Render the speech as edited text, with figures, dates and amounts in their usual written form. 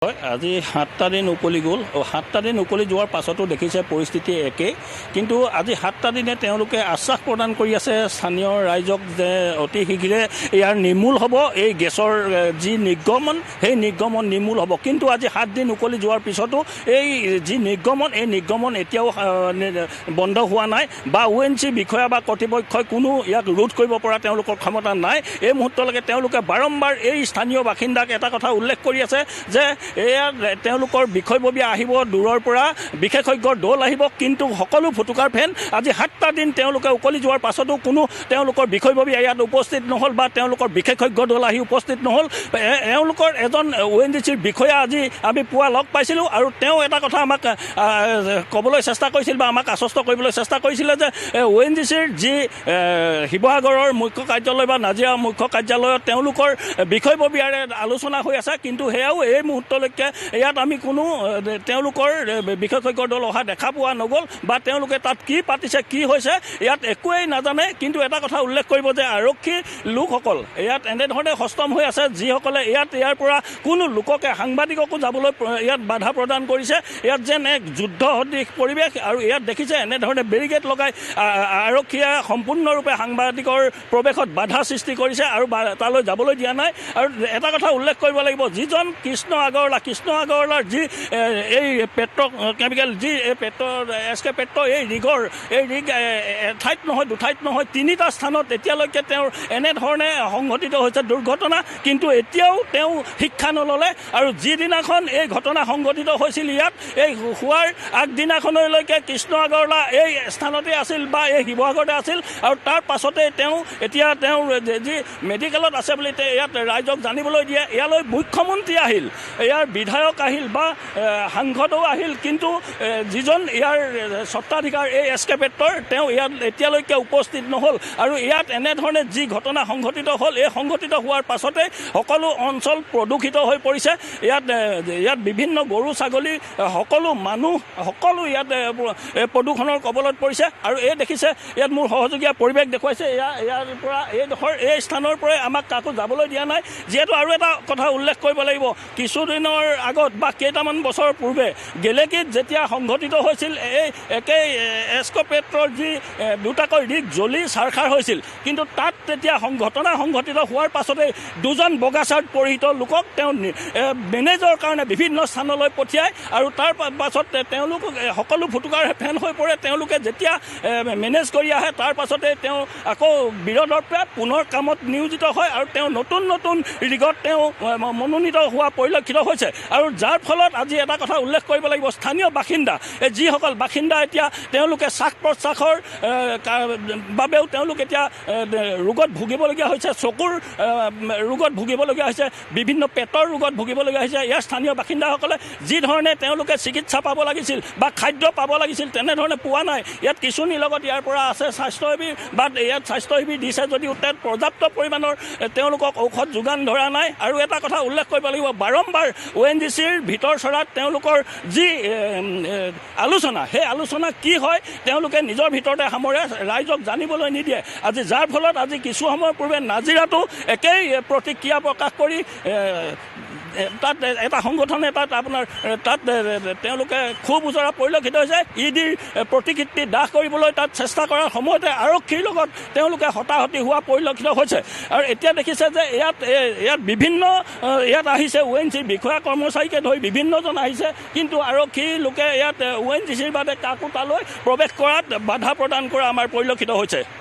আজি 7টা দিন উকলি গ'ল। 7টা দিন উকলি যোৱাৰ পাছতো দেখিছে পৰিস্থিতি একেই, কিন্তু আজি 7টা দিনে তেওঁলোকে আশ্বাস প্ৰদান কৰি আছে স্থানীয় ৰাইজক যে অতি শীঘ্ৰে ইয়াৰ নিৰ্মূল হ'ব, এই গেছৰ যি নিৰ্গমন সেই নিৰ্গমন নিৰ্মূল হ'ব। কিন্তু আজি 7 দিন উকলি যোৱাৰ পিছতো এই যি নিৰ্গমন এই নিৰ্গমন এতিয়াও বন্ধ হোৱা নাই বা ONGC বিষয়া বা কৰ্তৃপক্ষই কোনো ইয়াক ৰোধ কৰিব পৰা তেওঁলোকৰ ক্ষমতা নাই। এই মুহূৰ্তলৈকে তেওঁলোকে বাৰম্বাৰ এই স্থানীয় বাসিন্দাক এটা কথা উল্লেখ কৰি আছে যে এয়া তেওঁলোকৰ বিষয়ববীয়া আহিব, দূৰৰ পৰা বিশেষজ্ঞৰ দল আহিব, কিন্তু সকলো ফুটুকাৰ ফেন আজি 7টা দিন তেওঁলোকে উকলি যোৱাৰ পাছতো কোনো তেওঁলোকৰ বিষয়ববীয়া ইয়াত উপস্থিত নহ'ল বা তেওঁলোকৰ বিশেষজ্ঞ দল আহি উপস্থিত নহ'ল। এওঁলোকৰ এজন ONGCৰ বিষয়া আজি আমি পুৱা লগ পাইছিলোঁ আৰু তেওঁ এটা কথা আমাক ক'বলৈ চেষ্টা কৰিছিল বা আমাক আশ্বস্ত কৰিবলৈ চেষ্টা কৰিছিলে যে ONGCৰ যি শিৱসাগৰৰ মুখ্য কাৰ্যালয় বা নাজিৰা মুখ্য কাৰ্যালয়ত তেওঁলোকৰ বিষয়ববীয়াৰে আলোচনা হৈ আছে, কিন্তু সেয়াও এই মুহূৰ্তলৈকে ইয়াত আমি কোনো তেওঁলোকৰ বিশেষজ্ঞৰ দল অহা দেখা পোৱা নগ'ল বা তেওঁলোকে তাত কি পাতিছে কি হৈছে ইয়াত একোৱেই নাজানে। কিন্তু এটা কথা উল্লেখ কৰিব যে আৰক্ষী লোকসকল ইয়াত এনেধৰণে সষ্টম হৈ আছে, যিসকলে ইয়াৰ পৰা কোনো লোককে সাংবাদিককো যাবলৈ ইয়াত বাধা প্ৰদান কৰিছে। ইয়াত যেন এক যুদ্ধ সদৃশ পৰিৱেশ, আৰু ইয়াত দেখিছে এনেধৰণে বেৰিকেড লগাই আৰক্ষীয়ে সম্পূৰ্ণৰূপে সাংবাদিকৰ প্ৰৱেশত বাধা সৃষ্টি কৰিছে আৰু তালৈ যাবলৈ দিয়া নাই। আৰু এটা কথা উল্লেখ কৰিব লাগিব, যিজন কৃষ্ণ আগৰৱালাৰ যি এই পেট্ৰকেমিকেল যি SK পেট্ৰ এই ৰিগ এঠাইত নহয় দুঠাইত নহয় 3টা স্থানত এতিয়ালৈকে তেওঁৰ এনেধৰণে সংঘটিত হৈছে দুৰ্ঘটনা, কিন্তু এতিয়াও তেওঁ শিক্ষা নল'লে। আৰু যিদিনাখন এই ঘটনা সংঘটিত হৈছিল ইয়াত এই হোৱাৰ আগদিনাখনলৈকে কৃষ্ণ আগৰৱালা এই স্থানতে আছিল বা এই শিৱসাগৰতে আছিল, আৰু তাৰ পাছতে এতিয়া তেওঁৰ যি মেডিকেলত আছে বুলি ইয়াত ৰাইজক জানিবলৈ দিয়ে। ইয়ালৈ মুখ্যমন্ত্ৰী আহিল, ইয়াৰ বিধায়ক আহিল বা সাংসদও আহিল, কিন্তু যিজন ইয়াৰ স্বত্বাধিকাৰ এই SK পেট্ৰৰ তেওঁ ইয়াত এতিয়ালৈকে উপস্থিত নহ'ল। আৰু ইয়াত এনেধৰণে যি ঘটনা সংঘটিত হ'ল, এই সংঘটিত হোৱাৰ পাছতে সকলো অঞ্চল প্ৰদূষিত হৈ পৰিছে। ইয়াত বিভিন্ন গৰু ছাগলী সকলো মানুহ সকলো ইয়াত প্ৰদূষণৰ কবলত পৰিছে। আৰু এই দেখিছে ইয়াত মোৰ সহযোগীয়ে পৰিৱেশ দেখুৱাইছে, ইয়াৰ পৰা এই স্থানৰ পৰাই আমাক কাকো যাবলৈ দিয়া নাই। যিহেতু আৰু এটা কথা উল্লেখ কৰিব লাগিব, কিছুদিনৰ আগত বা কেইটামান বছৰ পূৰ্বে গেলেকীত যেতিয়া সংঘটিত হৈছিল এই একেই SK পেট্ৰৰ যি দুটাকৈ ৰিগ জ্বলি চাৰখাৰ হৈছিল, কিন্তু তাত তেতিয়া ঘটনা সংঘটিত হোৱাৰ পাছতেই 2জন বগা চাৰ্ট পৰিহিত লোকক তেওঁ মেনেজৰ কাৰণে বিভিন্ন স্থানলৈ পঠিয়ায়। আৰু তাৰ পাছত তেওঁলোক সকলো ফুটুকাৰ ফেন হৈ পৰে। তেওঁলোকে যেতিয়া মেনেজ কৰি আহে তাৰ পাছতে তেওঁ আকৌ বিৰোধৰ পৰা পুনৰ কামত নিয়োজিত হয় আৰু তেওঁ নতুন ৰিগত তেওঁ মনোনীত হোৱা পৰিলক্ষিত হৈছে। আৰু যাৰ ফলত আজি এটা কথা উল্লেখ কৰিব লাগিব, স্থানীয় বাসিন্দা যিসকল বাসিন্দা এতিয়া তেওঁলোকে শ্বাস প্ৰশ্বাসৰ বাবেও তেওঁলোক এতিয়া ৰোগত ভুগিবলগীয়া হৈছে, চকুৰ ৰোগত ভুগিবলগীয়া হৈছে, বিভিন্ন পেটৰ ৰোগত ভুগিবলগীয়া হৈছে। ইয়াৰ স্থানীয় বাসিন্দাসকলে যি ধৰণে তেওঁলোকে চিকিৎসা পাব লাগিছিল বা খাদ্য পাব লাগিছিল তেনেধৰণে পোৱা নাই। ইয়াত কিছুদিন লগত ইয়াৰ পৰা আছে স্বাস্থ্যসেৱী বা ইয়াত স্বাস্থ্যসেৱী দিছে যদিও তাত পৰ্যাপ্ত পৰিমাণৰ তেওঁলোকক ঔষধ যোগান ধৰা নাই। আৰু এটা কথা উল্লেখ কৰিব লাগিব, বাৰম্বাৰ ONGCৰ ভিতৰ চৰাত তেওঁলোকৰ যি আলোচনা সেই আলোচনা কি হয় তেওঁলোকে নিজৰ ভিতৰতে সামৰে, ৰাইজক জানিবলৈ নিদিয়ে। আজি যাৰ ফলত আজি কিছু সময়ৰ পূৰ্বে নাজিৰাতো একেই প্ৰতিক্ৰিয়া প্ৰকাশ কৰি তাত এটা সংগঠনে তাত তেওঁলোকে ক্ষোভ উজৰা পৰিলক্ষিত হৈছে। EDৰ প্ৰতিকৃতি দাহ কৰিবলৈ তাত চেষ্টা কৰাৰ সময়তে আৰক্ষীৰ লগত তেওঁলোকে হতাহতি হোৱা পৰিলক্ষিত হৈছে। আৰু এতিয়া দেখিছে যে ইয়াত বিভিন্ন ইয়াত আহিছে ONGCৰ বিষয়া কৰ্মচাৰীকে ধৰি বিভিন্নজন আহিছে, কিন্তু আৰক্ষীৰ লোকে ইয়াত ONGCৰ বাদে কাকো তালৈ প্ৰৱেশ কৰাত বাধা প্ৰদান কৰা আমাৰ পৰিলক্ষিত হৈছে।